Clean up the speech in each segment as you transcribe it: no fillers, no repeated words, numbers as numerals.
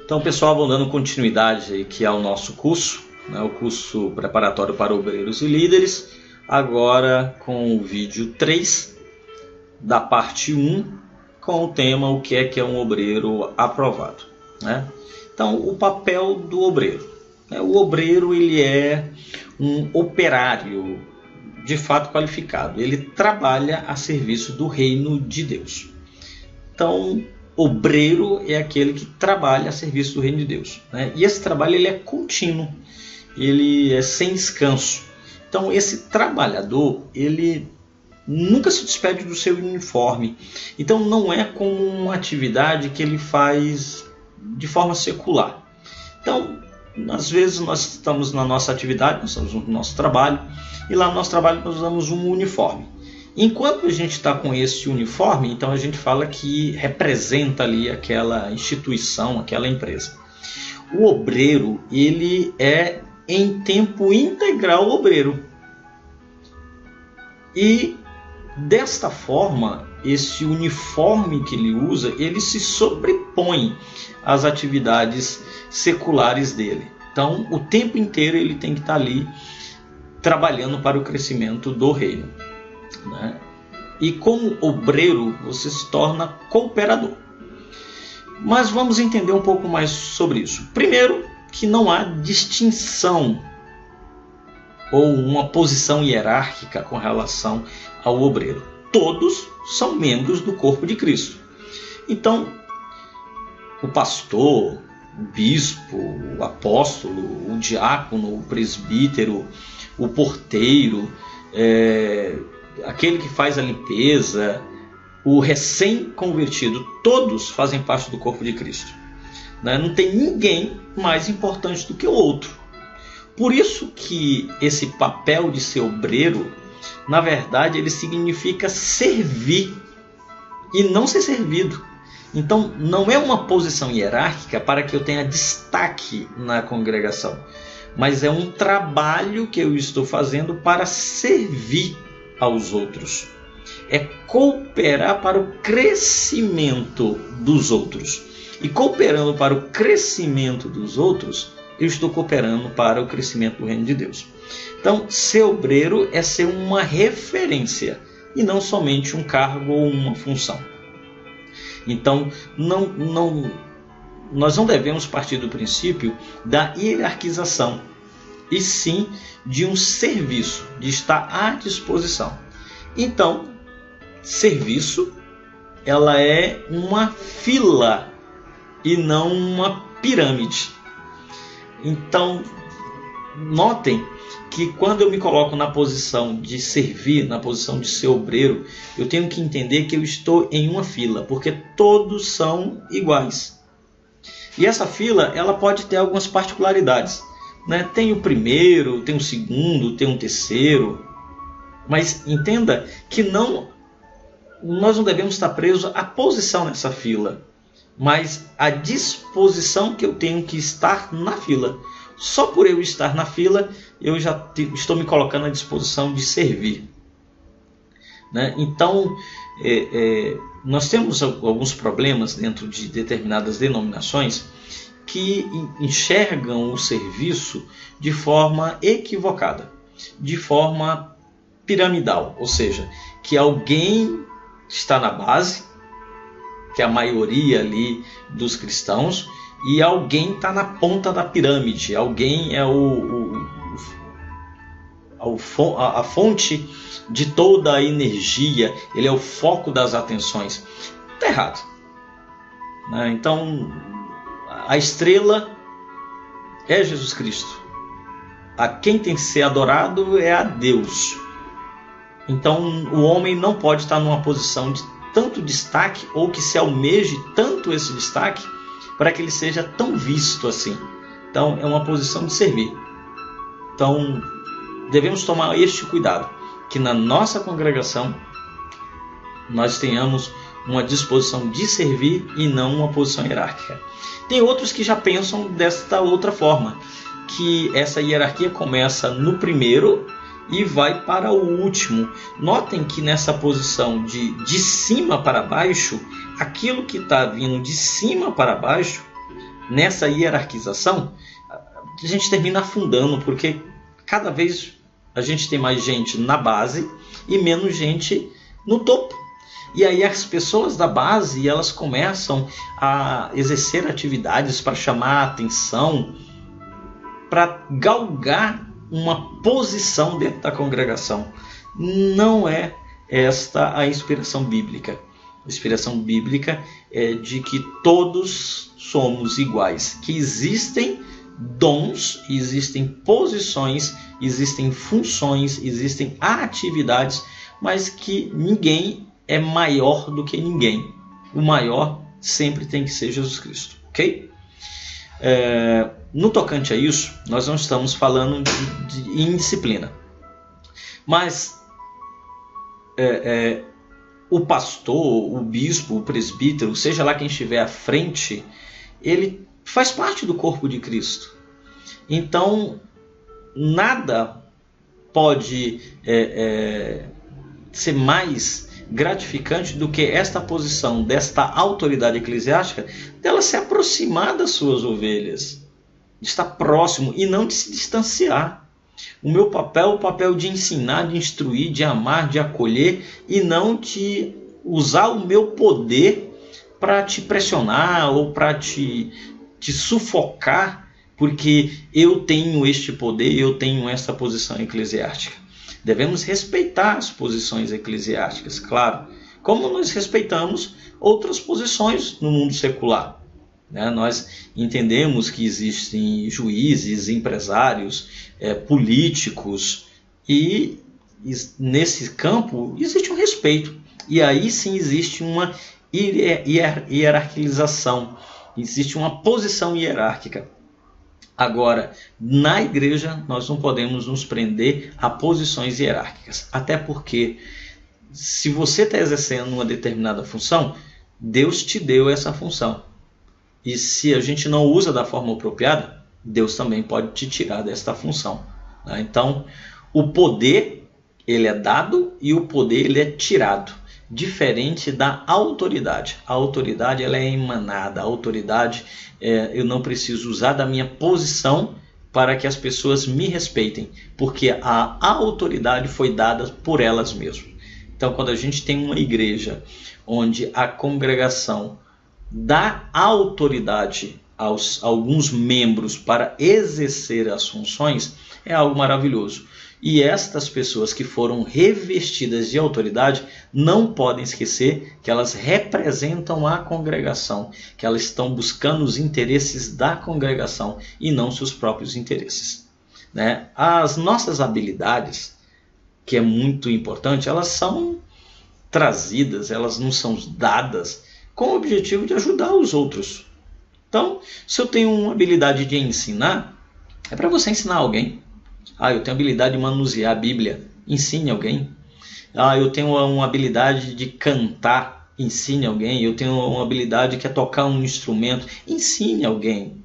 Então, pessoal, vamos dando continuidade aí, que é o nosso curso, né, o curso preparatório para obreiros e líderes, agora com o vídeo 3 da parte 1, com o tema o que é um obreiro aprovado, né? Então, o papel do obreiro. O obreiro ele é um operário de fato qualificado, ele trabalha a serviço do reino de Deus. Então, obreiro é aquele que trabalha a serviço do reino de Deus, né? E esse trabalho ele é contínuo, ele é sem descanso. Então esse trabalhador ele nunca se despede do seu uniforme. Então não é como uma atividade que ele faz de forma secular. Então às vezes nós estamos na nossa atividade, nós estamos no nosso trabalho, e lá no nosso trabalho nós usamos um uniforme. Enquanto a gente está com esse uniforme, então a gente fala que representa ali aquela instituição, aquela empresa. O obreiro, ele é em tempo integral obreiro. E desta forma, esse uniforme que ele usa, ele se sobrepõe às atividades seculares dele. Então, o tempo inteiro ele tem que estar ali trabalhando para o crescimento do reino, né? E como obreiro você se torna cooperador. Mas vamos entender um pouco mais sobre isso. Primeiro, que não há distinção ou uma posição hierárquica com relação ao obreiro. Todos são membros do corpo de Cristo. Então, o pastor, o bispo, o apóstolo, o diácono, o presbítero, o porteiro, aquele que faz a limpeza, o recém-convertido, todos fazem parte do corpo de Cristo, né? Não tem ninguém mais importante do que o outro. Por isso que esse papel de ser obreiro, na verdade, ele significa servir e não ser servido. Então, não é uma posição hierárquica para que eu tenha destaque na congregação, mas é um trabalho que eu estou fazendo para servir aos outros. É cooperar para o crescimento dos outros. E cooperando para o crescimento dos outros, eu estou cooperando para o crescimento do reino de Deus. Então, ser obreiro é ser uma referência e não somente um cargo ou uma função. Então, nós não devemos partir do princípio da hierarquização, e sim de um serviço, de estar à disposição. Então, serviço, ela é uma fila e não uma pirâmide. Então, notem que quando eu me coloco na posição de servir, na posição de ser obreiro, eu tenho que entender que eu estou em uma fila, porque todos são iguais. E essa fila, ela pode ter algumas particularidades, né? Tem o primeiro, tem o segundo, tem o terceiro, mas entenda que nós não devemos estar presos à posição nessa fila, mas à disposição que eu tenho que estar na fila. Só por eu estar na fila, eu já estou me colocando à disposição de servir, né? Então, nós temos alguns problemas dentro de determinadas denominações que enxergam o serviço de forma equivocada, de forma piramidal, ou seja, que alguém está na base, que é a maioria ali dos cristãos, e alguém está na ponta da pirâmide, alguém é a fonte de toda a energia, ele é o foco das atenções. Está errado, né? Então, a estrela é Jesus Cristo. A quem tem que ser adorado é a Deus. Então, o homem não pode estar numa posição de tanto destaque, ou que se almeje tanto esse destaque, para que ele seja tão visto assim. Então, é uma posição de servir. Então, devemos tomar este cuidado, que na nossa congregação nós tenhamos uma disposição de servir e não uma posição hierárquica. Tem outros que já pensam desta outra forma, que essa hierarquia começa no primeiro e vai para o último. Notem que nessa posição de cima para baixo, aquilo que está vindo de cima para baixo nessa hierarquização, a gente termina afundando, porque cada vez a gente tem mais gente na base e menos gente no topo. E aí as pessoas da base, elas começam a exercer atividades para chamar a atenção, para galgar uma posição dentro da congregação. Não é esta a inspiração bíblica. A inspiração bíblica é de que todos somos iguais, que existem dons, existem posições, existem funções, existem atividades, mas que ninguém é maior do que ninguém. O maior sempre tem que ser Jesus Cristo, ok? No tocante a isso, nós não estamos falando de indisciplina, mas o pastor, o bispo, o presbítero, seja lá quem estiver à frente, ele faz parte do corpo de Cristo. Então, nada pode ser mais gratificante do que esta posição desta autoridade eclesiástica, dela se aproximar das suas ovelhas, de estar próximo e não de se distanciar. O meu papel é o papel de ensinar, de instruir, de amar, de acolher, e não de usar o meu poder para te pressionar ou para te sufocar, porque eu tenho este poder, eu tenho essa posição eclesiástica. Devemos respeitar as posições eclesiásticas, claro, como nós respeitamos outras posições no mundo secular. Nós entendemos que existem juízes, empresários, políticos, e nesse campo existe um respeito. E aí sim existe uma hierarquização, existe uma posição hierárquica. Agora, na igreja, nós não podemos nos prender a posições hierárquicas. Até porque, se você está exercendo uma determinada função, Deus te deu essa função. E se a gente não usa da forma apropriada, Deus também pode te tirar desta função. Então, o poder, ele é dado e o poder, ele é tirado. Diferente da autoridade. A autoridade, ela é emanada. A autoridade, eu não preciso usar da minha posição para que as pessoas me respeitem, porque a autoridade foi dada por elas mesmas. Então, quando a gente tem uma igreja onde a congregação dá autoridade a alguns membros para exercer as funções, é algo maravilhoso. E estas pessoas que foram revestidas de autoridade não podem esquecer que elas representam a congregação, que elas estão buscando os interesses da congregação e não seus próprios interesses. As nossas habilidades, que é muito importante, elas são trazidas, elas não são dadas com o objetivo de ajudar os outros. Então, se eu tenho uma habilidade de ensinar, é para você ensinar alguém. Eu tenho habilidade de manusear a Bíblia, ensine alguém. Eu tenho uma habilidade de cantar, ensine alguém. Eu tenho uma habilidade que é tocar um instrumento, ensine alguém.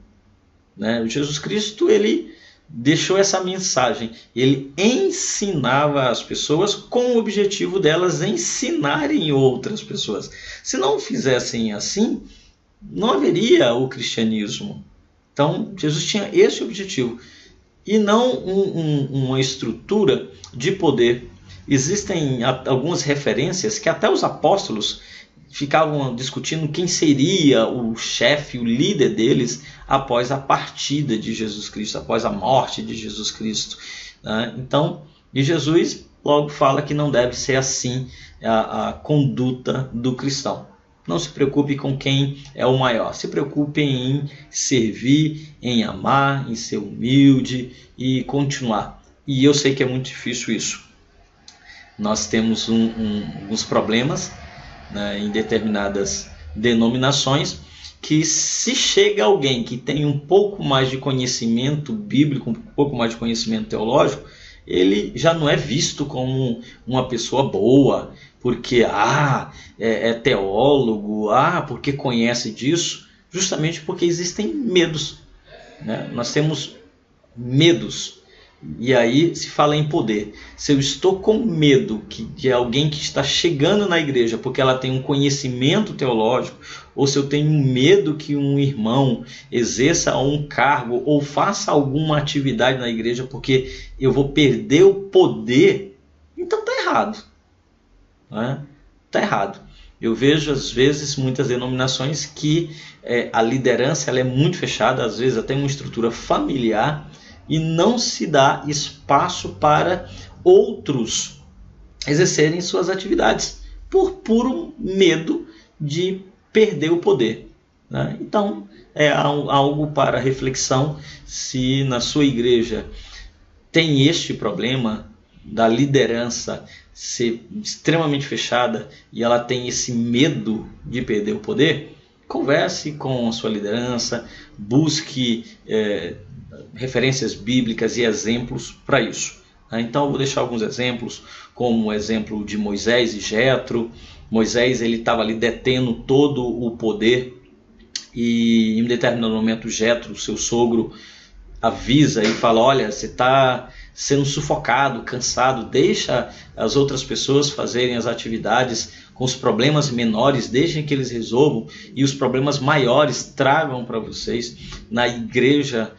Jesus Cristo, ele deixou essa mensagem. Ele ensinava as pessoas com o objetivo delas ensinarem outras pessoas. Se não fizessem assim, não haveria o cristianismo. Então, Jesus tinha esse objetivo. E não uma estrutura de poder. Existem algumas referências que até os apóstolos ficavam discutindo quem seria o chefe, o líder deles após a partida de Jesus Cristo, após a morte de Jesus Cristo. Então, e Jesus logo fala que não deve ser assim a conduta do cristão. Não se preocupe com quem é o maior. Se preocupe em servir, em amar, em ser humilde e continuar. E eu sei que é muito difícil isso. Nós temos uns problemas em determinadas denominações, que se chega alguém que tem um pouco mais de conhecimento bíblico, um pouco mais de conhecimento teológico, ele já não é visto como uma pessoa boa, porque é teólogo, porque conhece disso, justamente porque existem medos. Nós temos medos E aí se fala em poder. Se eu estou com medo de alguém que está chegando na igreja porque ela tem um conhecimento teológico, ou se eu tenho medo que um irmão exerça um cargo ou faça alguma atividade na igreja porque eu vou perder o poder, então está errado. Está errado. Eu vejo às vezes muitas denominações que a liderança ela é muito fechada, às vezes até uma estrutura familiar, e não se dá espaço para outros exercerem suas atividades por puro medo de perder o poder. Então, é algo para reflexão se na sua igreja tem este problema da liderança ser extremamente fechada e ela tem esse medo de perder o poder. Converse com a sua liderança, busque referências bíblicas e exemplos para isso. Então eu vou deixar alguns exemplos, como o exemplo de Moisés e Jetro. Moisés estava ali detendo todo o poder e em um determinado momento Jetro, seu sogro, avisa e fala: olha, você está sendo sufocado, cansado, deixa as outras pessoas fazerem as atividades com os problemas menores, deixem que eles resolvam, e os problemas maiores tragam para vocês. Na igreja,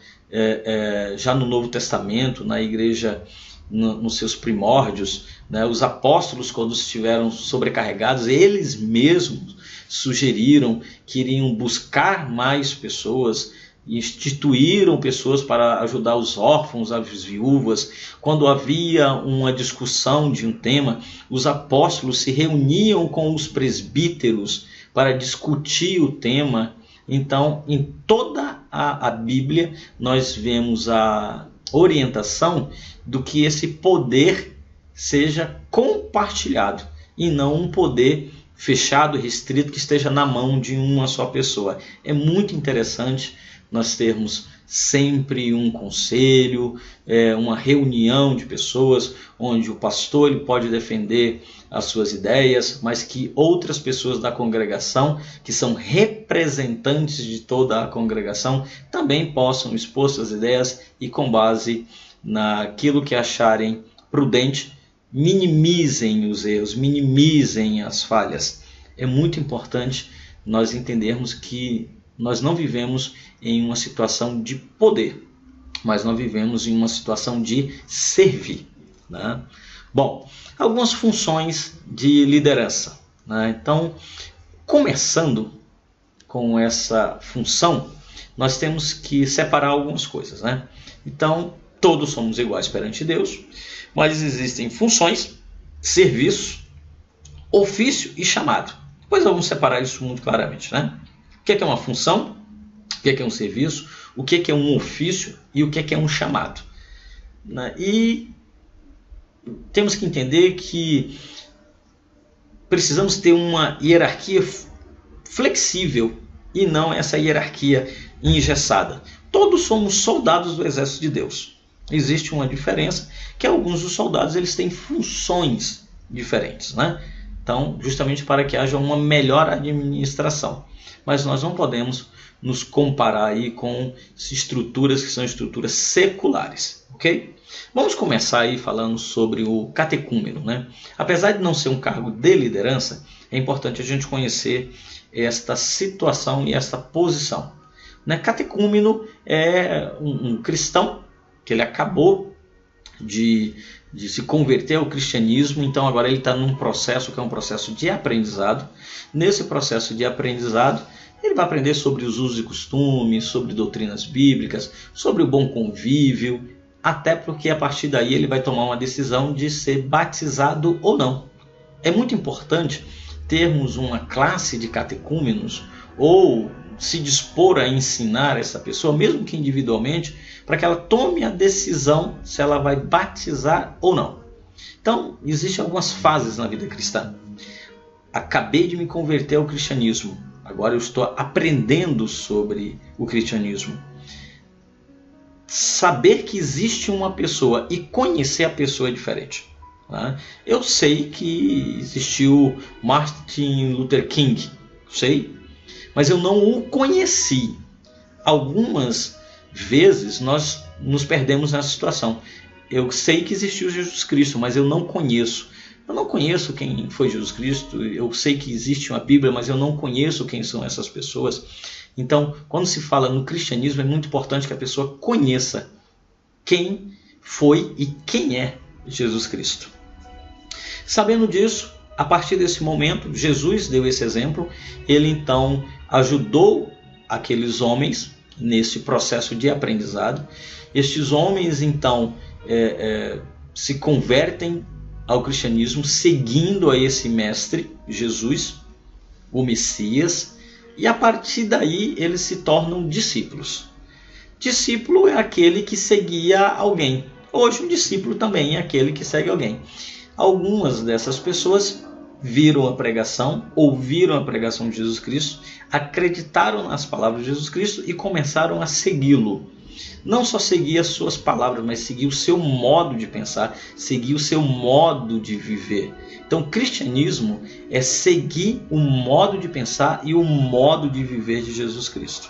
já no Novo Testamento, na igreja nos seus primórdios, os apóstolos, quando estiveram sobrecarregados, eles mesmos sugeriram que iriam buscar mais pessoas, instituíram pessoas para ajudar os órfãos, as viúvas. Quando havia uma discussão de um tema, os apóstolos se reuniam com os presbíteros para discutir o tema. Então, em toda a Bíblia, nós vemos a orientação do que esse poder seja compartilhado e não um poder fechado, restrito, que esteja na mão de uma só pessoa. É muito interessante nós termos sempre um conselho, uma reunião de pessoas onde o pastor ele pode defender as suas ideias, mas que outras pessoas da congregação, que são representantes de toda a congregação, também possam expor suas ideias e, com base naquilo que acharem prudente, minimizem os erros, minimizem as falhas. É muito importante nós entendermos que nós não vivemos em uma situação de poder, mas nós vivemos em uma situação de servir. Bom, algumas funções de liderança. Então, começando com essa função, nós temos que separar algumas coisas. Então, todos somos iguais perante Deus, mas existem funções, serviço, ofício e chamado. Depois vamos separar isso muito claramente. O que é uma função, o que é um serviço, o que é um ofício e o que é um chamado. E temos que entender que precisamos ter uma hierarquia flexível e não essa hierarquia engessada. Todos somos soldados do exército de Deus. Existe uma diferença, que alguns dos soldados eles têm funções diferentes. Então, justamente para que haja uma melhor administração. Mas nós não podemos nos comparar aí com estruturas que são estruturas seculares, ok? Vamos começar aí falando sobre o catecúmeno. Apesar de não ser um cargo de liderança, é importante a gente conhecer esta situação e esta posição. Catecúmeno é um cristão que ele acabou de se converter ao cristianismo, então agora ele está num processo que é um processo de aprendizado. Nesse processo de aprendizado, ele vai aprender sobre os usos e costumes, sobre doutrinas bíblicas, sobre o bom convívio, até porque a partir daí ele vai tomar uma decisão de ser batizado ou não. É muito importante termos uma classe de catecúmenos ou se dispor a ensinar essa pessoa, mesmo que individualmente, para que ela tome a decisão se ela vai batizar ou não. Então, existem algumas fases na vida cristã. Acabei de me converter ao cristianismo. Agora eu estou aprendendo sobre o cristianismo. Saber que existe uma pessoa e conhecer a pessoa é diferente. Eu sei que existiu Martin Luther King, sei, mas eu não o conheci. Algumas vezes nós nos perdemos nessa situação. eu sei que existiu Jesus Cristo, mas eu não conheço. Eu não conheço quem foi Jesus Cristo. Eu sei que existe uma Bíblia, mas eu não conheço quem são essas pessoas. Então, quando se fala no cristianismo, é muito importante que a pessoa conheça quem foi e quem é Jesus Cristo. Sabendo disso, a partir desse momento, Jesus deu esse exemplo. Ele então ajudou aqueles homens nesse processo de aprendizado. Estes homens então se convertem ao cristianismo seguindo a esse mestre, Jesus, o Messias, e a partir daí eles se tornam discípulos. Discípulo é aquele que seguia alguém. Hoje um discípulo também é aquele que segue alguém. Algumas dessas pessoas viram a pregação, ouviram a pregação de Jesus Cristo, acreditaram nas palavras de Jesus Cristo e começaram a segui-lo. Não só seguir as suas palavras, mas seguir o seu modo de pensar, seguir o seu modo de viver. Então, o cristianismo é seguir o modo de pensar e o modo de viver de Jesus Cristo.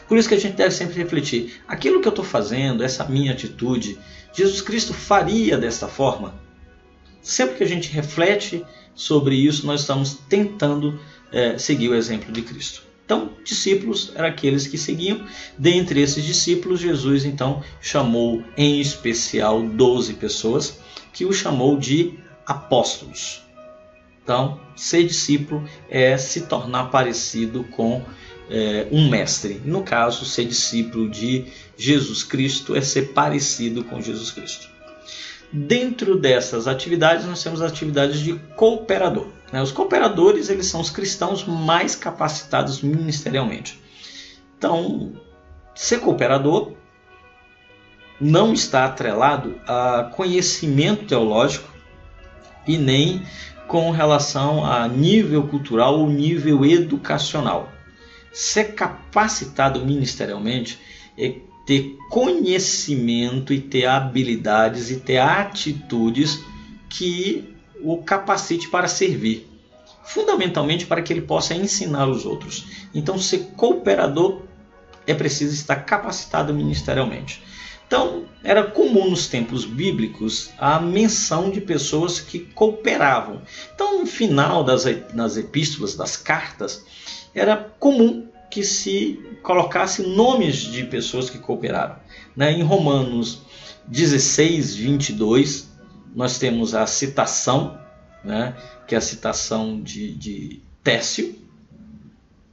Por isso que a gente deve sempre refletir, aquilo que eu estou fazendo, essa minha atitude, Jesus Cristo faria desta forma? Sempre que a gente reflete sobre isso, nós estamos tentando seguir o exemplo de Cristo. Então, discípulos eram aqueles que seguiam. Dentre esses discípulos, Jesus então chamou em especial 12 pessoas, que o chamou de apóstolos. Então, ser discípulo é se tornar parecido com um mestre. No caso, ser discípulo de Jesus Cristo é ser parecido com Jesus Cristo. Dentro dessas atividades, nós temos as atividades de cooperador. Os cooperadores, eles são os cristãos mais capacitados ministerialmente. Então, ser cooperador não está atrelado a conhecimento teológico e nem com relação a nível cultural ou nível educacional. Ser capacitado ministerialmente é ter conhecimento e ter habilidades e ter atitudes que o capacite para servir, fundamentalmente para que ele possa ensinar os outros. Então, ser cooperador é preciso estar capacitado ministerialmente. Então, era comum nos tempos bíblicos a menção de pessoas que cooperavam. Então, no final das epístolas, das cartas, era comum que se colocasse nomes de pessoas que cooperaram. Em Romanos 16, 22, nós temos a citação, que é a citação de Técio,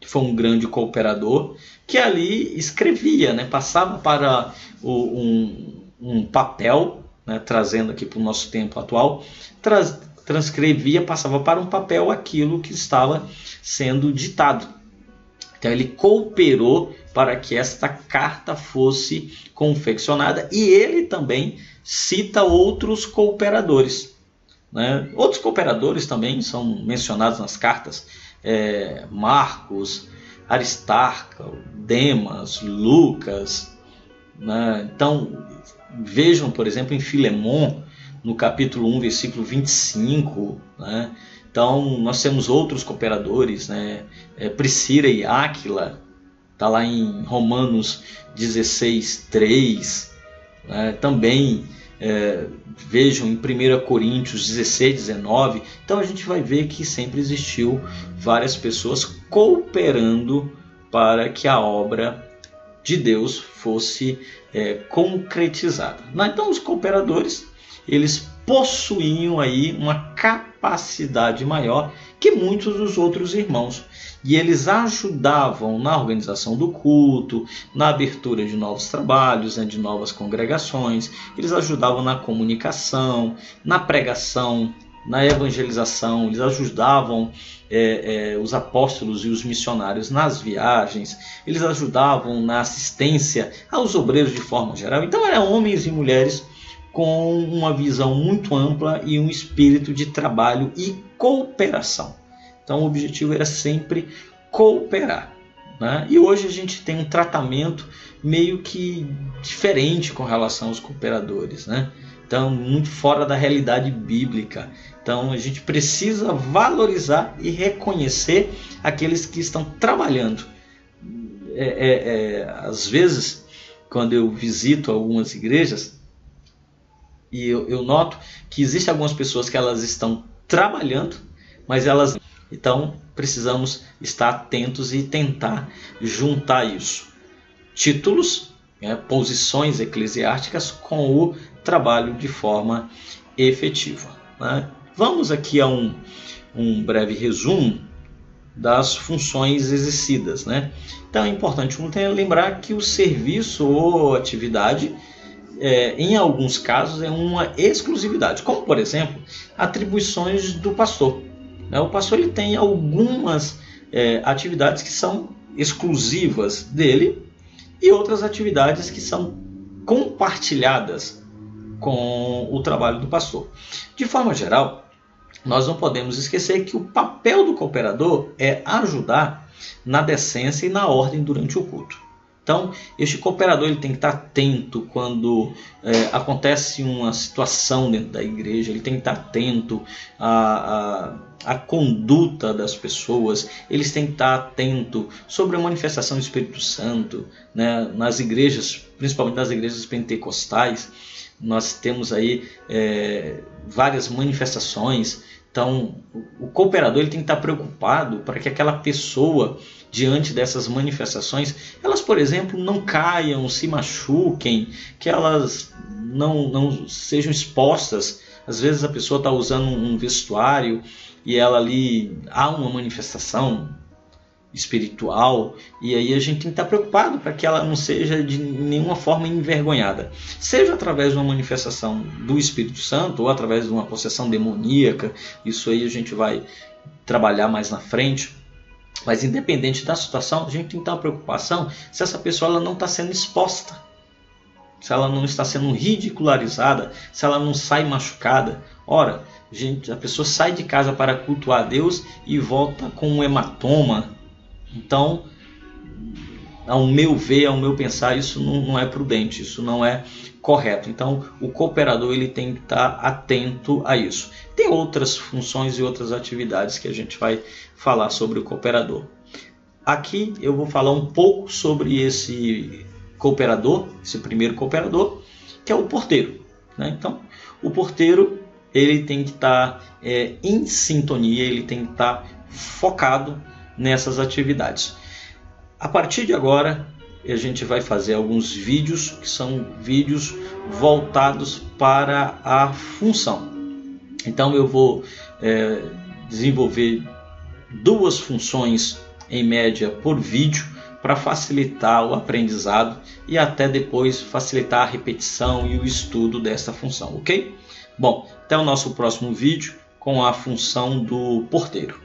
que foi um grande cooperador, que ali escrevia, passava para um papel, trazendo aqui para o nosso tempo atual, transcrevia, passava para um papel aquilo que estava sendo ditado. Então ele cooperou para que esta carta fosse confeccionada, e ele também cita outros cooperadores. Outros cooperadores também são mencionados nas cartas, Marcos, Aristarco, Demas, Lucas. Então vejam, por exemplo, em Filemon, no capítulo 1, versículo 25, Então, nós temos outros cooperadores, Priscila e Áquila, está lá em Romanos 16, 3. Também vejam em 1 Coríntios 16, 19. Então, a gente vai ver que sempre existiu várias pessoas cooperando para que a obra de Deus fosse concretizada. Então, os cooperadores, eles possuíam aí uma capacidade maior que muitos dos outros irmãos. E eles ajudavam na organização do culto, na abertura de novos trabalhos, de novas congregações. Eles ajudavam na comunicação, na pregação, na evangelização. Eles ajudavam os apóstolos e os missionários nas viagens. Eles ajudavam na assistência aos obreiros de forma geral. Então eram homens e mulheres com uma visão muito ampla e um espírito de trabalho e cooperação. Então o objetivo era sempre cooperar. E hoje a gente tem um tratamento meio que diferente com relação aos cooperadores. Então, muito fora da realidade bíblica. Então a gente precisa valorizar e reconhecer aqueles que estão trabalhando. Às vezes, quando eu visito algumas igrejas, E eu noto que existem algumas pessoas que elas estão trabalhando, mas elas... Então, precisamos estar atentos e tentar juntar isso. Títulos, posições eclesiásticas com o trabalho de forma efetiva. Né? Vamos aqui a um breve resumo das funções exercidas. Né? Então, é importante lembrar que o serviço ou atividade, em alguns casos, é uma exclusividade, como, por exemplo, atribuições do pastor. O pastor ele tem algumas atividades que são exclusivas dele e outras atividades que são compartilhadas com o trabalho do pastor. De forma geral, nós não podemos esquecer que o papel do cooperador é ajudar na decência e na ordem durante o culto. Então, este cooperador ele tem que estar atento quando acontece uma situação dentro da igreja, ele tem que estar atento à conduta das pessoas, eles têm que estar atento sobre a manifestação do Espírito Santo, né? Nas igrejas, principalmente nas igrejas pentecostais, nós temos aí várias manifestações. Então, o cooperador ele tem que estar preocupado para que aquela pessoa, diante dessas manifestações, elas, por exemplo, não caiam, se machuquem, que elas não sejam expostas. Às vezes a pessoa está usando um vestuário e ela ali há uma manifestação espiritual, e aí a gente tem que estar preocupado para que ela não seja de nenhuma forma envergonhada, seja através de uma manifestação do Espírito Santo ou através de uma possessão demoníaca. Isso aí a gente vai trabalhar mais na frente. Mas independente da situação, a gente tem que ter uma preocupação se essa pessoa ela não está sendo exposta, se ela não está sendo ridicularizada, se ela não sai machucada. Ora, a pessoa sai de casa para cultuar a Deus e volta com um hematoma. Então, ao meu ver, ao meu pensar, isso não é prudente, isso não é correto. Então, o cooperador ele tem que estar atento a isso. Tem outras funções e outras atividades que a gente vai falar sobre o cooperador. Aqui eu vou falar um pouco sobre esse cooperador, esse primeiro cooperador, que é o porteiro. Né? Então, o porteiro ele tem que estar em sintonia, ele tem que estar focado nessas atividades. A partir de agora, a gente vai fazer alguns vídeos que são vídeos voltados para a função. Então eu vou desenvolver 2 funções em média por vídeo para facilitar o aprendizado e até depois facilitar a repetição e o estudo dessa função, ok? Bom, até o nosso próximo vídeo com a função do porteiro.